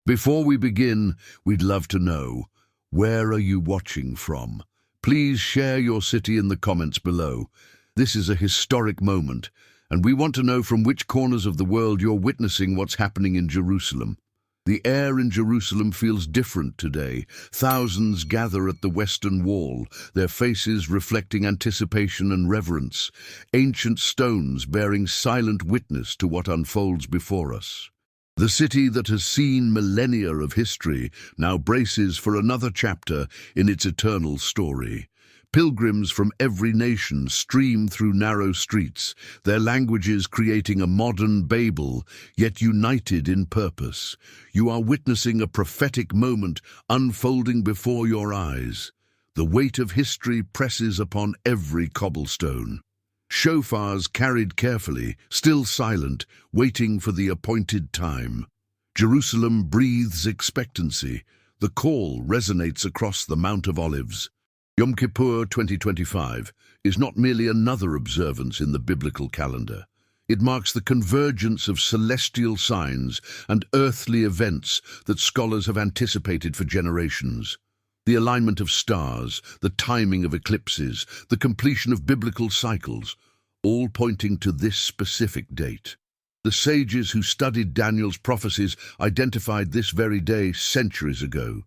Before we begin, we'd love to know, where are you watching from? Please share your city in the comments below. This is a historic moment, and we want to know from which corners of the world you're witnessing what's happening in Jerusalem. The air in Jerusalem feels different today. Thousands gather at the Western Wall, their faces reflecting anticipation and reverence, ancient stones bearing silent witness to what unfolds before us. The city that has seen millennia of history now braces for another chapter in its eternal story. Pilgrims from every nation stream through narrow streets, their languages creating a modern Babel, yet united in purpose. You are witnessing a prophetic moment unfolding before your eyes. The weight of history presses upon every cobblestone. Shofars carried carefully, still silent, waiting for the appointed time. Jerusalem breathes expectancy. The call resonates across the Mount of Olives. Yom Kippur 2025 is not merely another observance in the biblical calendar. It marks the convergence of celestial signs and earthly events that scholars have anticipated for generations. The alignment of stars, the timing of eclipses, the completion of biblical cycles, all pointing to this specific date. The sages who studied Daniel's prophecies identified this very day centuries ago.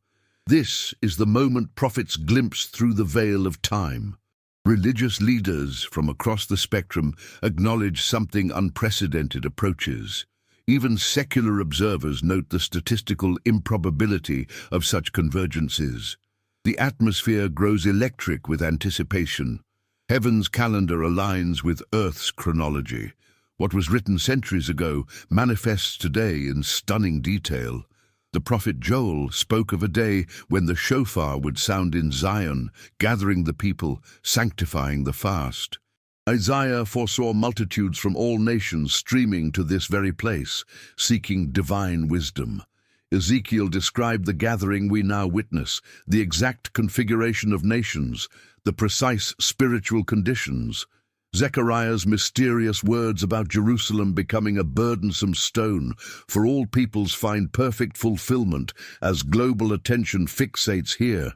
This is the moment prophets glimpse through the veil of time. Religious leaders from across the spectrum acknowledge something unprecedented approaches. Even secular observers note the statistical improbability of such convergences. The atmosphere grows electric with anticipation. Heaven's calendar aligns with Earth's chronology. What was written centuries ago manifests today in stunning detail. The prophet Joel spoke of a day when the shofar would sound in Zion, gathering the people, sanctifying the fast. Isaiah foresaw multitudes from all nations streaming to this very place, seeking divine wisdom. Ezekiel described the gathering we now witness, the exact configuration of nations, the precise spiritual conditions. Zechariah's mysterious words about Jerusalem becoming a burdensome stone for all peoples find perfect fulfillment as global attention fixates here.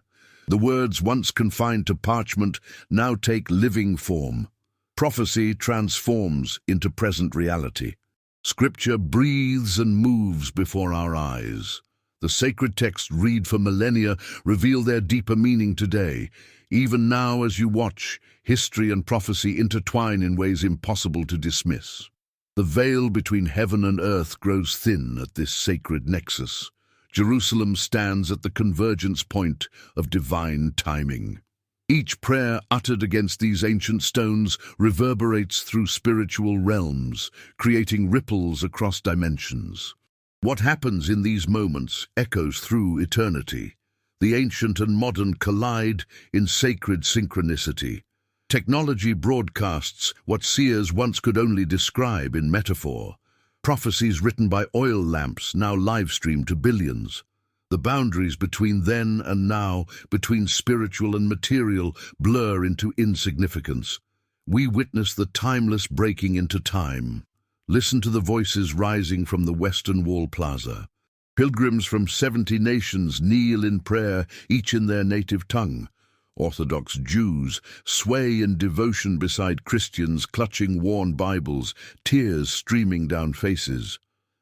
The words once confined to parchment now take living form. Prophecy transforms into present reality. Scripture breathes and moves before our eyes. The sacred texts read for millennia reveal their deeper meaning today. Even now, as you watch, history and prophecy intertwine in ways impossible to dismiss. The veil between heaven and earth grows thin at this sacred nexus. Jerusalem stands at the convergence point of divine timing. Each prayer uttered against these ancient stones reverberates through spiritual realms, creating ripples across dimensions. What happens in these moments echoes through eternity. The ancient and modern collide in sacred synchronicity. Technology broadcasts what seers once could only describe in metaphor. Prophecies written by oil lamps now live-stream to billions. The boundaries between then and now, between spiritual and material, blur into insignificance. We witness the timeless breaking into time. Listen to the voices rising from the Western Wall Plaza. Pilgrims from 70 nations kneel in prayer, each in their native tongue. Orthodox Jews sway in devotion beside Christians clutching worn Bibles, tears streaming down faces.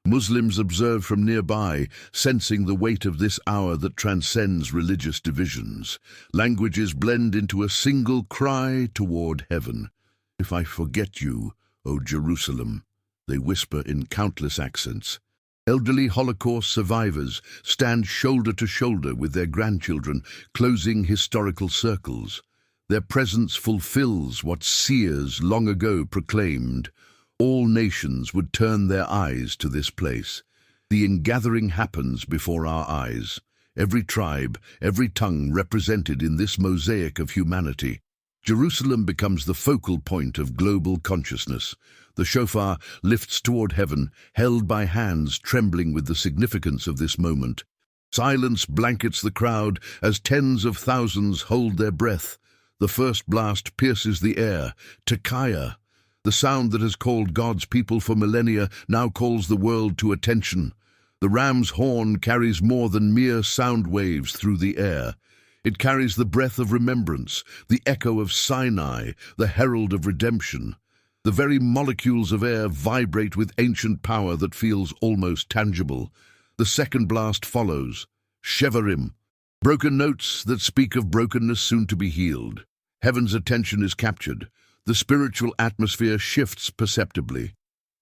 Muslims observe from nearby, sensing the weight of this hour that transcends religious divisions. Languages blend into a single cry toward heaven. "If I forget you, O Jerusalem," they whisper in countless accents. Elderly Holocaust survivors stand shoulder to shoulder with their grandchildren, closing historical circles. Their presence fulfills what seers long ago proclaimed. All nations would turn their eyes to this place. The ingathering happens before our eyes. Every tribe, every tongue represented in this mosaic of humanity. Jerusalem becomes the focal point of global consciousness. The shofar lifts toward heaven, held by hands trembling with the significance of this moment. Silence blankets the crowd as tens of thousands hold their breath. The first blast pierces the air. Tekaya, the sound that has called God's people for millennia, now calls the world to attention. The ram's horn carries more than mere sound waves through the air. It carries the breath of remembrance, the echo of Sinai, the herald of redemption. The very molecules of air vibrate with ancient power that feels almost tangible. The second blast follows. Shevarim, broken notes that speak of brokenness soon to be healed. Heaven's attention is captured. The spiritual atmosphere shifts perceptibly.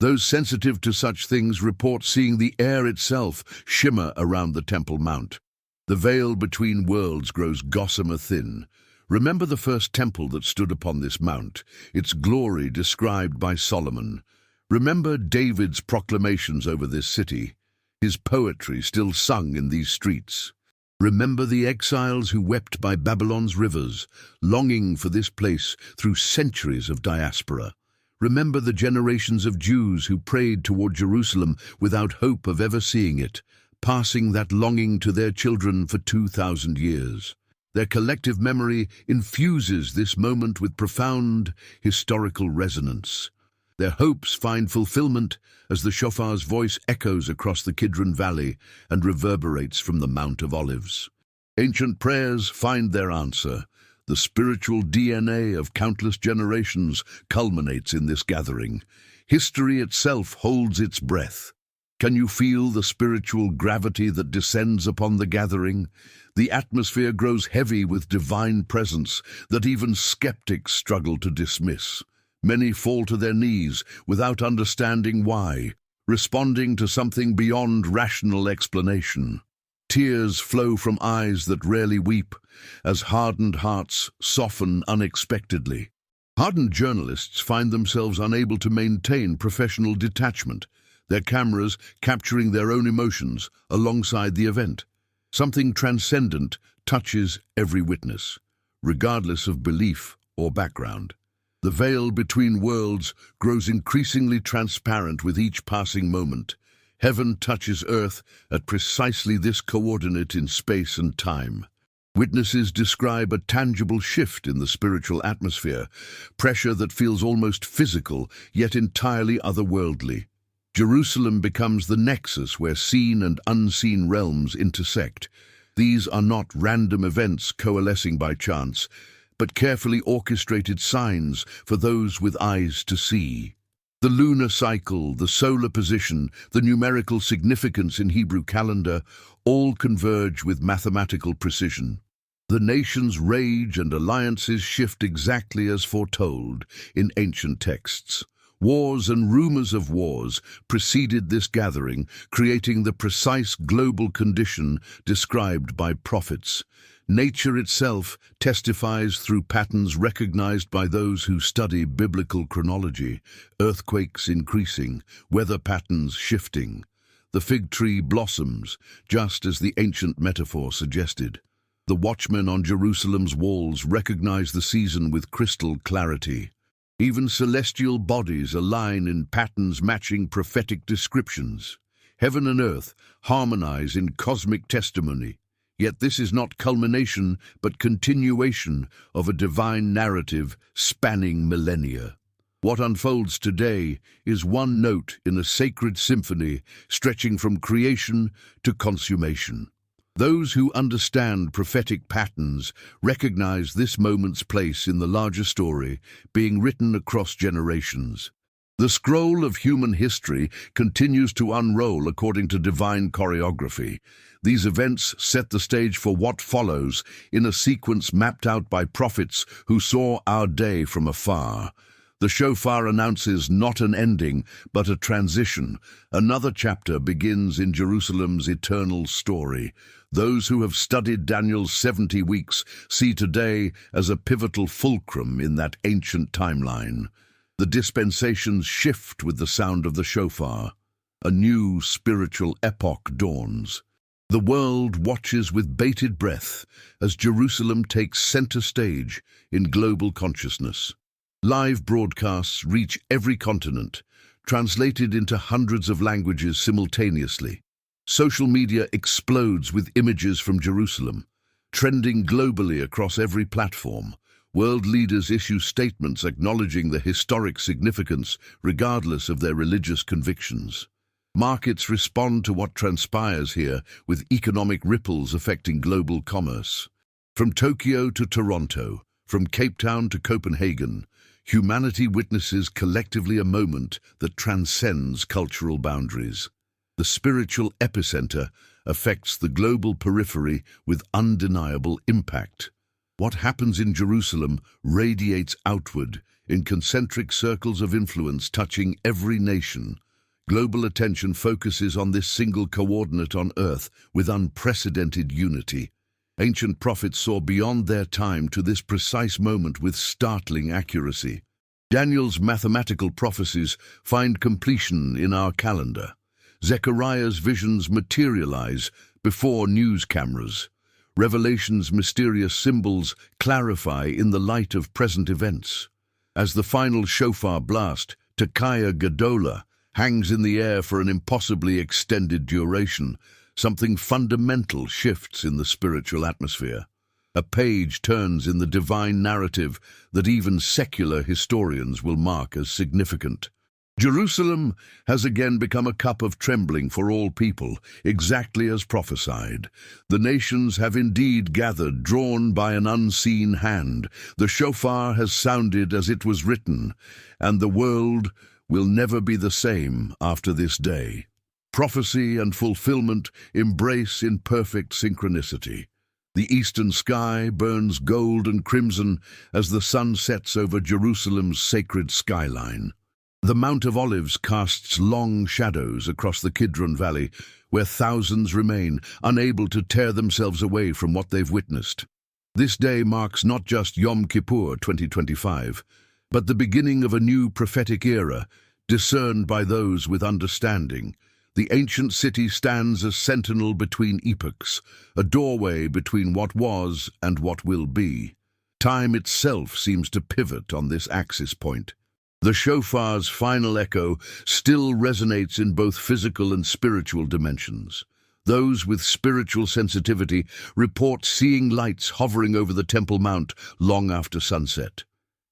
Those sensitive to such things report seeing the air itself shimmer around the Temple Mount. The veil between worlds grows gossamer thin. Remember the first temple that stood upon this mount, its glory described by Solomon. Remember David's proclamations over this city, his poetry still sung in these streets. Remember the exiles who wept by Babylon's rivers, longing for this place through centuries of diaspora. Remember the generations of Jews who prayed toward Jerusalem without hope of ever seeing it, passing that longing to their children for 2,000 years. Their collective memory infuses this moment with profound historical resonance. Their hopes find fulfillment as the shofar's voice echoes across the Kidron Valley and reverberates from the Mount of Olives. Ancient prayers find their answer. The spiritual DNA of countless generations culminates in this gathering. History itself holds its breath. Can you feel the spiritual gravity that descends upon the gathering? The atmosphere grows heavy with divine presence that even skeptics struggle to dismiss. Many fall to their knees without understanding why, responding to something beyond rational explanation. Tears flow from eyes that rarely weep, as hardened hearts soften unexpectedly. Hardened journalists find themselves unable to maintain professional detachment, their cameras capturing their own emotions alongside the event. Something transcendent touches every witness, regardless of belief or background. The veil between worlds grows increasingly transparent with each passing moment. Heaven touches earth at precisely this coordinate in space and time. Witnesses describe a tangible shift in the spiritual atmosphere, pressure that feels almost physical, yet entirely otherworldly. Jerusalem becomes the nexus where seen and unseen realms intersect. These are not random events coalescing by chance, but carefully orchestrated signs for those with eyes to see. The lunar cycle, the solar position, the numerical significance in Hebrew calendar, all converge with mathematical precision. The nations' rage and alliances shift exactly as foretold in ancient texts. Wars and rumors of wars preceded this gathering, creating the precise global condition described by prophets. Nature itself testifies through patterns recognized by those who study biblical chronology, earthquakes increasing, weather patterns shifting. The fig tree blossoms, just as the ancient metaphor suggested. The watchmen on Jerusalem's walls recognize the season with crystal clarity. Even celestial bodies align in patterns matching prophetic descriptions. Heaven and earth harmonize in cosmic testimony. Yet this is not culmination, but continuation of a divine narrative spanning millennia. What unfolds today is one note in a sacred symphony stretching from creation to consummation. Those who understand prophetic patterns recognize this moment's place in the larger story being written across generations. The scroll of human history continues to unroll according to divine choreography. These events set the stage for what follows in a sequence mapped out by prophets who saw our day from afar. The shofar announces not an ending, but a transition. Another chapter begins in Jerusalem's eternal story. Those who have studied Daniel's 70 weeks see today as a pivotal fulcrum in that ancient timeline. The dispensations shift with the sound of the shofar. A new spiritual epoch dawns. The world watches with bated breath as Jerusalem takes center stage in global consciousness. Live broadcasts reach every continent, translated into hundreds of languages simultaneously. Social media explodes with images from Jerusalem, trending globally across every platform. World leaders issue statements acknowledging the historic significance regardless of their religious convictions. Markets respond to what transpires here, with economic ripples affecting global commerce. From Tokyo to Toronto, from Cape Town to Copenhagen, humanity witnesses collectively a moment that transcends cultural boundaries. The spiritual epicenter affects the global periphery with undeniable impact. What happens in Jerusalem radiates outward in concentric circles of influence touching every nation. Global attention focuses on this single coordinate on earth with unprecedented unity. Ancient prophets saw beyond their time to this precise moment with startling accuracy. Daniel's mathematical prophecies find completion in our calendar. Zechariah's visions materialize before news cameras. Revelation's mysterious symbols clarify in the light of present events. As the final shofar blast, Tekaya Gadola, hangs in the air for an impossibly extended duration, something fundamental shifts in the spiritual atmosphere. A page turns in the divine narrative that even secular historians will mark as significant. Jerusalem has again become a cup of trembling for all people, exactly as prophesied. The nations have indeed gathered, drawn by an unseen hand. The shofar has sounded as it was written, and the world will never be the same after this day. Prophecy and fulfillment embrace in perfect synchronicity. The eastern sky burns gold and crimson as the sun sets over Jerusalem's sacred skyline. The Mount of Olives casts long shadows across the Kidron Valley, where thousands remain, unable to tear themselves away from what they've witnessed. This day marks not just Yom Kippur 2025, but the beginning of a new prophetic era, discerned by those with understanding. The ancient city stands as sentinel between epochs, a doorway between what was and what will be. Time itself seems to pivot on this axis point. The shofar's final echo still resonates in both physical and spiritual dimensions. Those with spiritual sensitivity report seeing lights hovering over the Temple Mount long after sunset.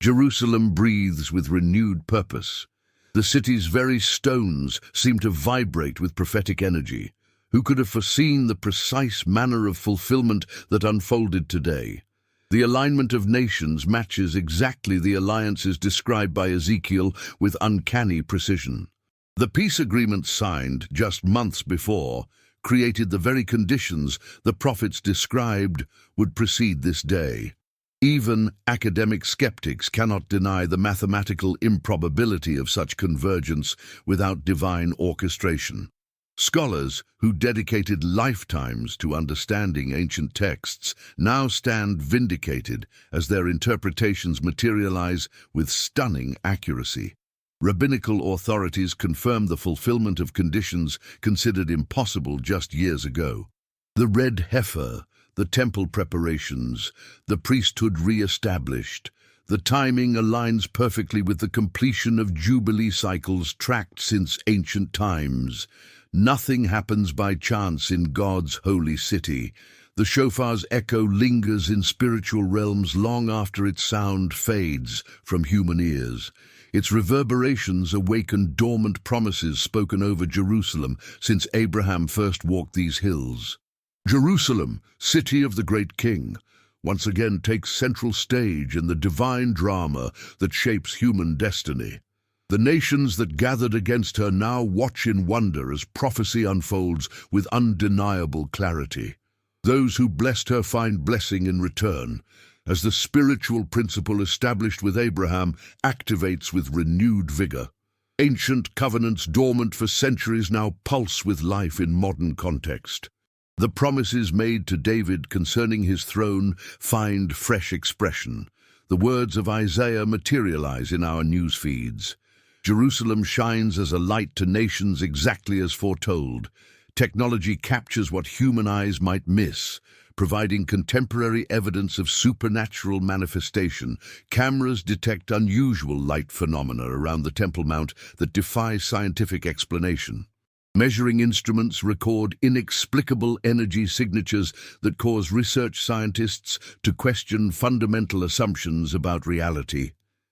Jerusalem breathes with renewed purpose. The city's very stones seem to vibrate with prophetic energy. Who could have foreseen the precise manner of fulfillment that unfolded today? The alignment of nations matches exactly the alliances described by Ezekiel with uncanny precision. The peace agreement signed just months before created the very conditions the prophets described would precede this day. Even academic skeptics cannot deny the mathematical improbability of such convergence without divine orchestration. Scholars who dedicated lifetimes to understanding ancient texts now stand vindicated as their interpretations materialize with stunning accuracy. Rabbinical authorities confirm the fulfillment of conditions considered impossible just years ago. The red heifer, the temple preparations, the priesthood re-established. The timing aligns perfectly with the completion of Jubilee cycles tracked since ancient times. Nothing happens by chance in God's holy city. The shofar's echo lingers in spiritual realms long after its sound fades from human ears. Its reverberations awaken dormant promises spoken over Jerusalem since Abraham first walked these hills. Jerusalem, city of the great king, once again takes central stage in the divine drama that shapes human destiny. The nations that gathered against her now watch in wonder as prophecy unfolds with undeniable clarity. Those who blessed her find blessing in return, as the spiritual principle established with Abraham activates with renewed vigor. Ancient covenants dormant for centuries now pulse with life in modern context. The promises made to David concerning his throne find fresh expression. The words of Isaiah materialize in our news feeds. Jerusalem shines as a light to nations exactly as foretold. Technology captures what human eyes might miss, providing contemporary evidence of supernatural manifestation. Cameras detect unusual light phenomena around the Temple Mount that defy scientific explanation. Measuring instruments record inexplicable energy signatures that cause research scientists to question fundamental assumptions about reality.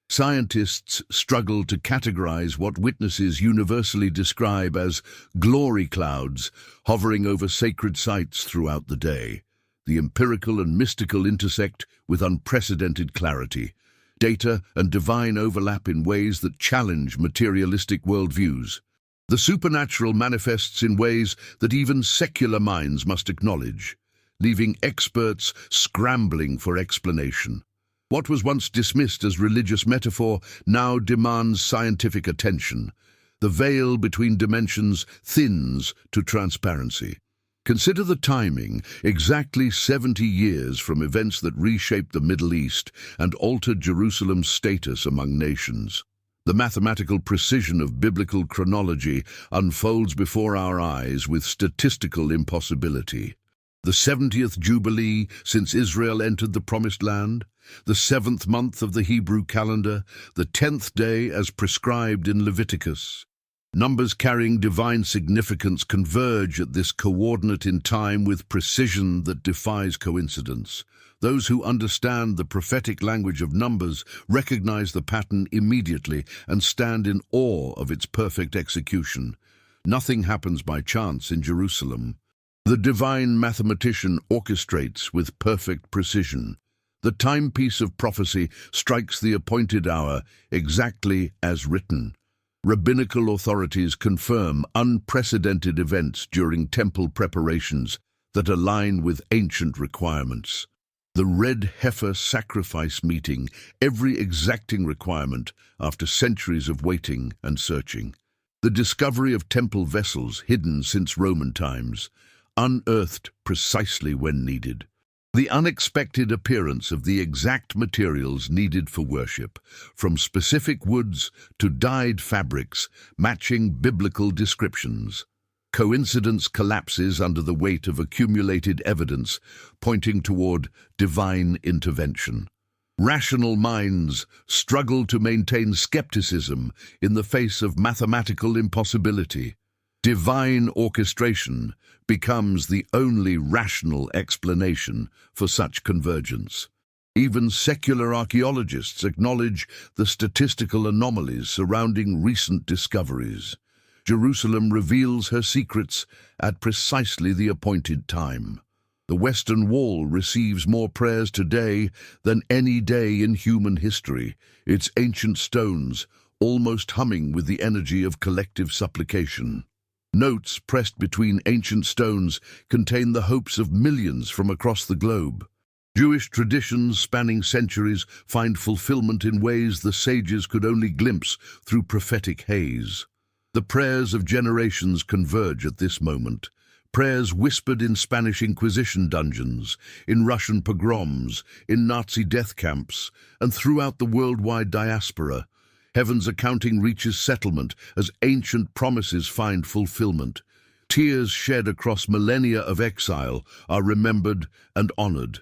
Scientists struggle to categorize what witnesses universally describe as glory clouds hovering over sacred sites throughout the day. The empirical and mystical intersect with unprecedented clarity. Data and divine overlap in ways that challenge materialistic worldviews. The supernatural manifests in ways that even secular minds must acknowledge, leaving experts scrambling for explanation. What was once dismissed as religious metaphor now demands scientific attention. The veil between dimensions thins to transparency. Consider the timing, exactly 70 years from events that reshaped the Middle East and altered Jerusalem's status among nations. The mathematical precision of biblical chronology unfolds before our eyes with statistical impossibility. The 70th Jubilee since Israel entered the Promised Land, the 7th month of the Hebrew calendar, the 10th day as prescribed in Leviticus. Numbers carrying divine significance converge at this coordinate in time with precision that defies coincidence. Those who understand the prophetic language of numbers recognize the pattern immediately and stand in awe of its perfect execution. Nothing happens by chance in Jerusalem. The divine mathematician orchestrates with perfect precision. The timepiece of prophecy strikes the appointed hour exactly as written. Rabbinical authorities confirm unprecedented events during temple preparations that align with ancient requirements. The red heifer sacrifice meeting every exacting requirement after centuries of waiting and searching. The discovery of temple vessels hidden since Roman times, unearthed precisely when needed. The unexpected appearance of the exact materials needed for worship, from specific woods to dyed fabrics, matching biblical descriptions. Coincidence collapses under the weight of accumulated evidence, pointing toward divine intervention. Rational minds struggle to maintain skepticism in the face of mathematical impossibility. Divine orchestration becomes the only rational explanation for such convergence. Even secular archaeologists acknowledge the statistical anomalies surrounding recent discoveries. Jerusalem reveals her secrets at precisely the appointed time. The Western Wall receives more prayers today than any day in human history, its ancient stones almost humming with the energy of collective supplication. Notes pressed between ancient stones contain the hopes of millions from across the globe. Jewish traditions spanning centuries find fulfillment in ways the sages could only glimpse through prophetic haze. The prayers of generations converge at this moment. Prayers whispered in Spanish Inquisition dungeons, in Russian pogroms, in Nazi death camps, and throughout the worldwide diaspora. Heaven's accounting reaches settlement as ancient promises find fulfillment. Tears shed across millennia of exile are remembered and honored.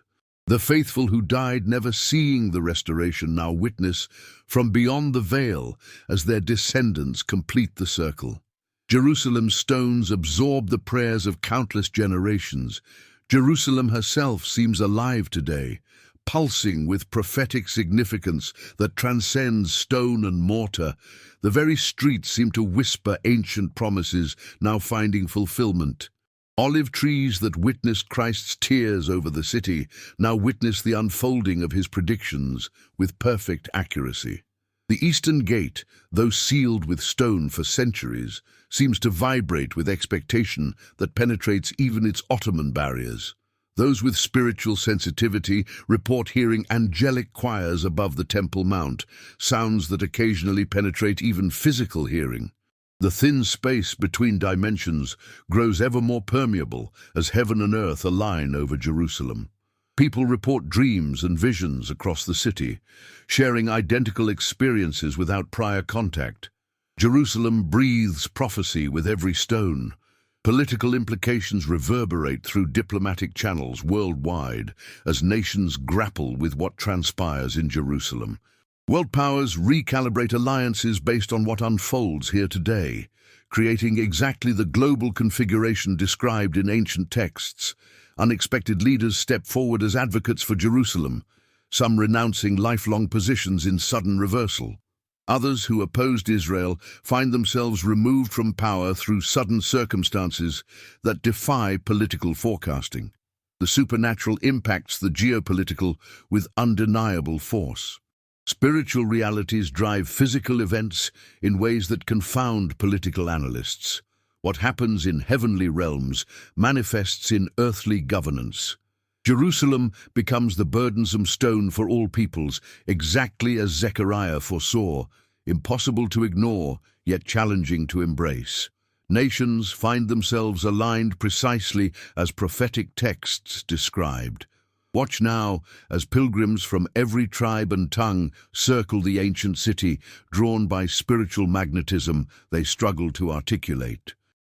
The faithful who died never seeing the restoration now witness from beyond the veil as their descendants complete the circle. Jerusalem's stones absorb the prayers of countless generations. Jerusalem herself seems alive today, pulsing with prophetic significance that transcends stone and mortar. The very streets seem to whisper ancient promises now finding fulfillment. Olive trees that witnessed Christ's tears over the city now witness the unfolding of his predictions with perfect accuracy. The Eastern Gate, though sealed with stone for centuries, seems to vibrate with expectation that penetrates even its Ottoman barriers. Those with spiritual sensitivity report hearing angelic choirs above the Temple Mount, sounds that occasionally penetrate even physical hearing. The thin space between dimensions grows ever more permeable as heaven and earth align over Jerusalem. People report dreams and visions across the city, sharing identical experiences without prior contact. Jerusalem breathes prophecy with every stone. Political implications reverberate through diplomatic channels worldwide as nations grapple with what transpires in Jerusalem. World powers recalibrate alliances based on what unfolds here today, creating exactly the global configuration described in ancient texts. Unexpected leaders step forward as advocates for Jerusalem. some renouncing lifelong positions in sudden reversal. Others who opposed Israel find themselves removed from power through sudden circumstances that defy political forecasting. The supernatural impacts the geopolitical with undeniable force. Spiritual realities drive physical events in ways that confound political analysts. What happens in heavenly realms manifests in earthly governance. Jerusalem becomes the burdensome stone for all peoples, exactly as Zechariah foresaw, impossible to ignore, yet challenging to embrace. Nations find themselves aligned precisely as prophetic texts described. Watch now as pilgrims from every tribe and tongue circle the ancient city, drawn by spiritual magnetism they struggle to articulate.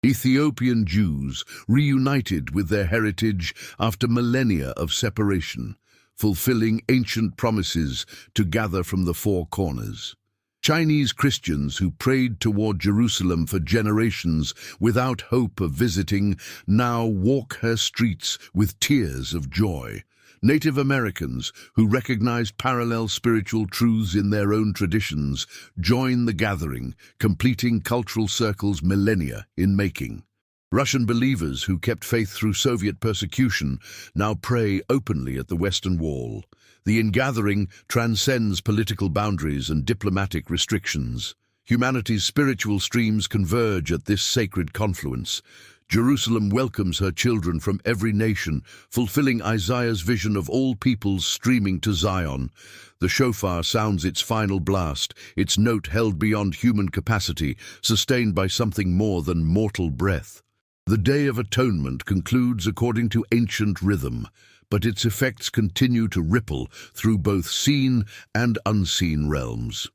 Ethiopian Jews reunited with their heritage after millennia of separation, fulfilling ancient promises to gather from the four corners. Chinese Christians who prayed toward Jerusalem for generations without hope of visiting now walk her streets with tears of joy. Native Americans who recognized parallel spiritual truths in their own traditions join the gathering, completing cultural circles millennia in making. Russian believers who kept faith through Soviet persecution now pray openly at the Western Wall. The ingathering transcends political boundaries and diplomatic restrictions. Humanity's spiritual streams converge at this sacred confluence. Jerusalem welcomes her children from every nation, fulfilling Isaiah's vision of all peoples streaming to Zion. The shofar sounds its final blast, its note held beyond human capacity, sustained by something more than mortal breath. The Day of Atonement concludes according to ancient rhythm, but its effects continue to ripple through both seen and unseen realms.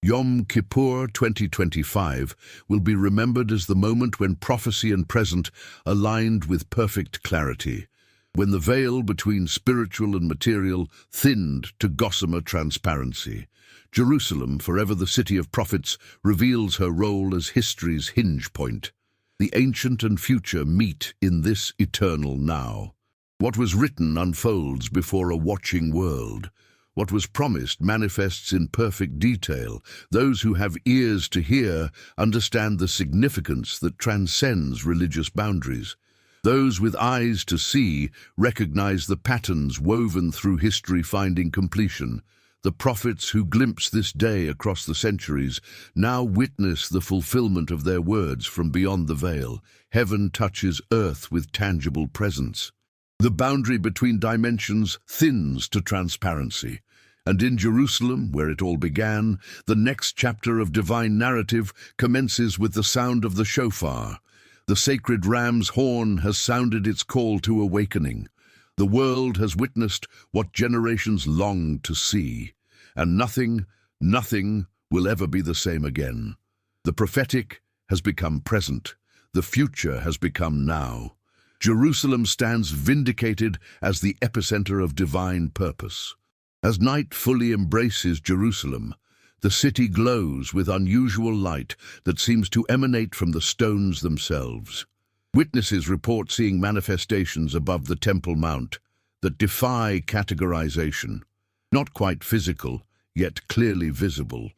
Yom Kippur 2025 will be remembered as the moment when prophecy and present aligned with perfect clarity, when the veil between spiritual and material thinned to gossamer transparency. Jerusalem, forever the city of prophets, reveals her role as history's hinge point. The ancient and future meet in this eternal now. What was written unfolds before a watching world. What was promised manifests in perfect detail. Those who have ears to hear understand the significance that transcends religious boundaries. Those with eyes to see recognize the patterns woven through history finding completion. The prophets who glimpse this day across the centuries now witness the fulfillment of their words from beyond the veil. Heaven touches earth with tangible presence. The boundary between dimensions thins to transparency. And in Jerusalem, where it all began, the next chapter of divine narrative commences with the sound of the shofar. The sacred ram's horn has sounded its call to awakening. The world has witnessed what generations longed to see, and nothing will ever be the same again. The prophetic has become present. The future has become now. Jerusalem stands vindicated as the epicenter of divine purpose. As night fully embraces Jerusalem, the city glows with unusual light that seems to emanate from the stones themselves. Witnesses report seeing manifestations above the Temple Mount that defy categorization. Not quite physical, yet clearly visible.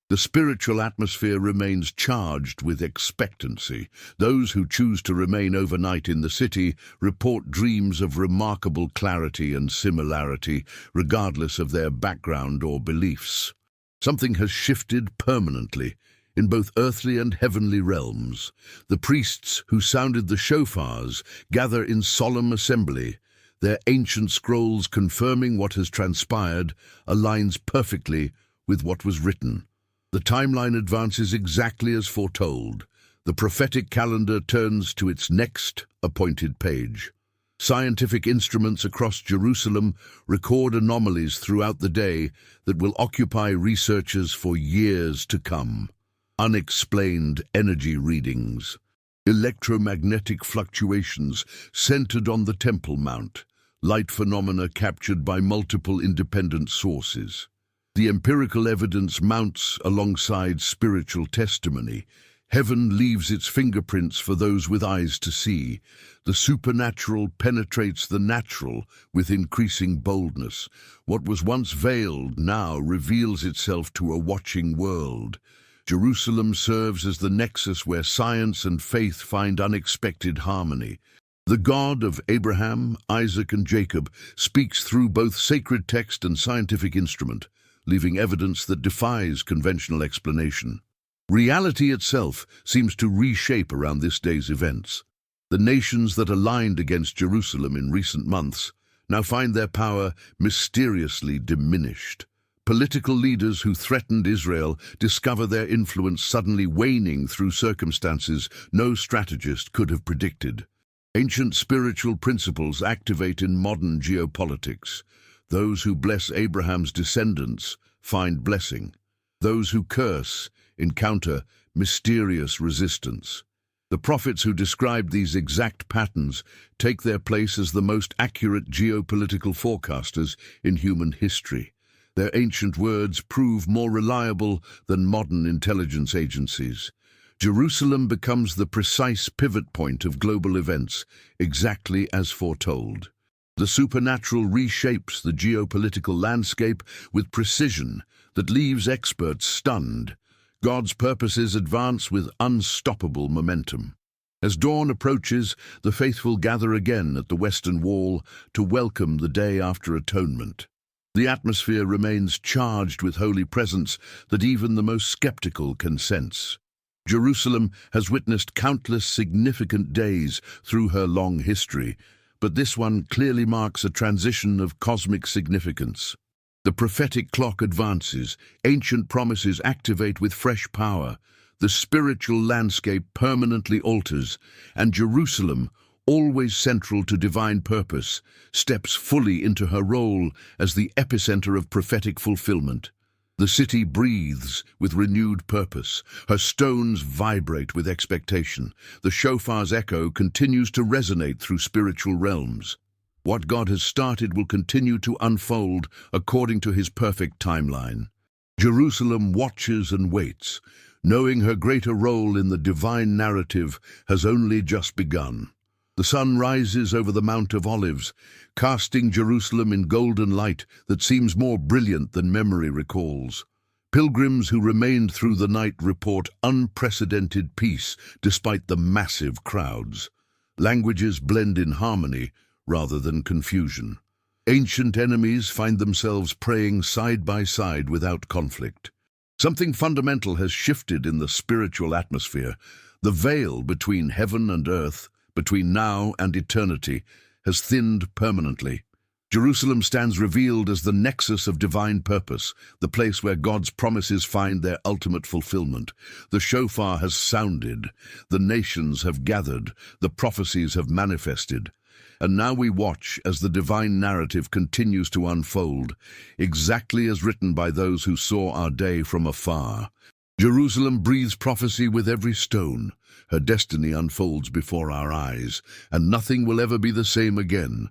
The spiritual atmosphere remains charged with expectancy. Those who choose to remain overnight in the city report dreams of remarkable clarity and similarity, regardless of their background or beliefs. Something has shifted permanently in both earthly and heavenly realms. The priests who sounded the shofars gather in solemn assembly. Their ancient scrolls confirming what has transpired aligns perfectly with what was written. The timeline advances exactly as foretold. The prophetic calendar turns to its next appointed page. Scientific instruments across Jerusalem record anomalies throughout the day that will occupy researchers for years to come. Unexplained energy readings, electromagnetic fluctuations centered on the Temple Mount, light phenomena captured by multiple independent sources. The empirical evidence mounts alongside spiritual testimony, Heaven leaves its fingerprints for those with eyes to see. The supernatural penetrates the natural with increasing boldness. What was once veiled now reveals itself to a watching world. Jerusalem serves as the nexus where science and faith find unexpected harmony. The God of Abraham, Isaac, and Jacob speaks through both sacred text and scientific instrument, leaving evidence that defies conventional explanation. Reality itself seems to reshape around this day's events. The nations that aligned against Jerusalem in recent months now find their power mysteriously diminished. Political leaders who threatened Israel discover their influence suddenly waning through circumstances no strategist could have predicted. Ancient spiritual principles activate in modern geopolitics. Those who bless Abraham's descendants find blessing. Those who curse encounter mysterious resistance. The prophets who described these exact patterns take their place as the most accurate geopolitical forecasters in human history. Their ancient words prove more reliable than modern intelligence agencies. Jerusalem becomes the precise pivot point of global events, exactly as foretold. The supernatural reshapes the geopolitical landscape with precision that leaves experts stunned. God's purposes advance with unstoppable momentum. As dawn approaches, the faithful gather again at the Western Wall to welcome the day after atonement. The atmosphere remains charged with holy presence that even the most skeptical can sense. Jerusalem has witnessed countless significant days through her long history, but this one clearly marks a transition of cosmic significance. The prophetic clock advances, ancient promises activate with fresh power, the spiritual landscape permanently alters, and Jerusalem, always central to divine purpose, steps fully into her role as the epicenter of prophetic fulfillment. The city breathes with renewed purpose. Her stones vibrate with expectation. The shofar's echo continues to resonate through spiritual realms. What God has started will continue to unfold according to his perfect timeline. Jerusalem watches and waits, knowing her greater role in the divine narrative has only just begun. The sun rises over the Mount of Olives, casting Jerusalem in golden light that seems more brilliant than memory recalls. Pilgrims who remained through the night report unprecedented peace despite the massive crowds. Languages blend in harmony rather than confusion. Ancient enemies find themselves praying side by side without conflict. Something fundamental has shifted in the spiritual atmosphere. The veil between heaven and earth, between now and eternity, has thinned permanently. Jerusalem stands revealed as the nexus of divine purpose, the place where God's promises find their ultimate fulfillment. The shofar has sounded, the nations have gathered, the prophecies have manifested. And now we watch as the divine narrative continues to unfold, exactly as written by those who saw our day from afar. Jerusalem breathes prophecy with every stone. Her destiny unfolds before our eyes, and nothing will ever be the same again.